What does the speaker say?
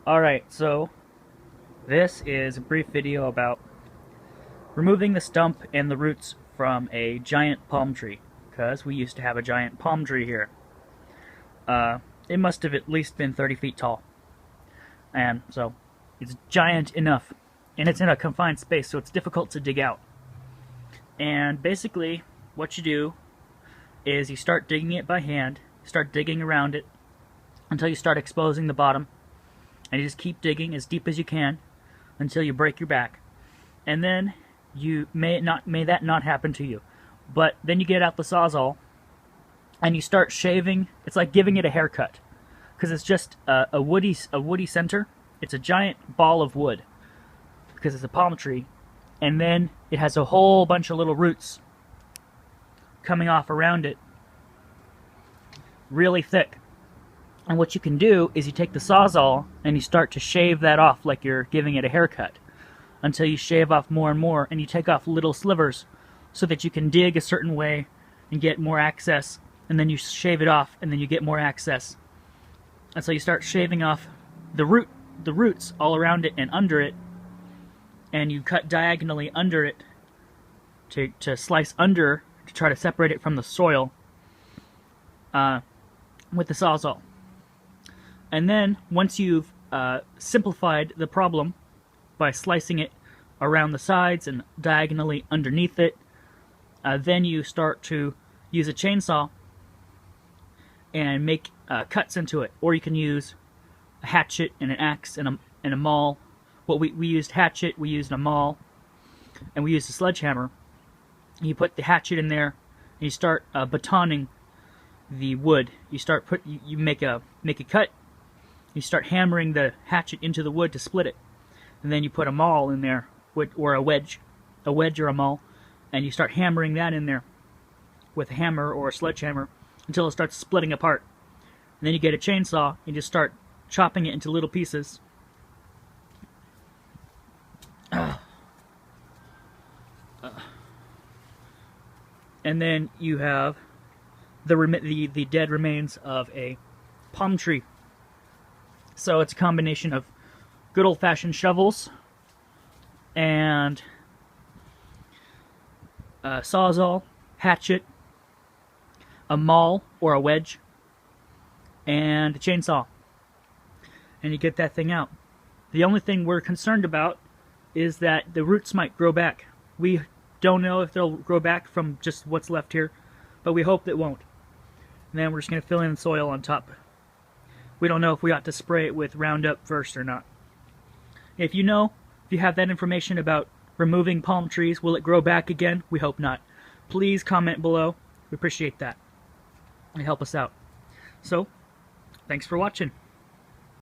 Alright, so this is a brief video about removing the stump and the roots from a giant palm tree, because we used to have a giant palm tree here. It must have at least been 30 feet tall, and so it's giant enough, and it's in a confined space, so it's difficult to dig out. And basically what you do is you start digging it by hand, start digging around it until you start exposing the bottom, and you just keep digging as deep as you can until you break your back. And then you may that not happen to you, but then you get out the Sawzall and you start shaving. It's like giving it a haircut, because it's just a woody center. It's a giant ball of wood because it's a palm tree, and then it has a whole bunch of little roots coming off around it, really thick. And what you can do is you take the Sawzall and you start to shave that off like you're giving it a haircut, until you shave off more and more, and you take off little slivers so that you can dig a certain way and get more access, and then you shave it off and then you get more access. And so you start shaving off the roots all around it and under it, and you cut diagonally under it to slice under to try to separate it from the soil with the Sawzall. And then once you've simplified the problem by slicing it around the sides and diagonally underneath it, then you start to use a chainsaw and make cuts into it. Or you can use a hatchet and an axe and a maul. Well, we used hatchet, we used a maul, and we used a sledgehammer. You put the hatchet in there and you start batoning the wood. You make a cut. You start hammering the hatchet into the wood to split it, and then you put a maul in there, or a wedge or a maul, and you start hammering that in there with a hammer or a sledgehammer until it starts splitting apart. And then you get a chainsaw and just start chopping it into little pieces. And then you have the dead remains of a palm tree. So it's a combination of good old-fashioned shovels and a Sawzall, hatchet, a maul or a wedge, and a chainsaw. And you get that thing out. The only thing we're concerned about is that the roots might grow back. We don't know if they'll grow back from just what's left here, but we hope it won't. And then we're just going to fill in the soil on top. We don't know if we ought to spray it with Roundup first or not. If you have that information about removing palm trees, will it grow back again? We hope not. Please comment below. We appreciate that. It helps us out. So, thanks for watching.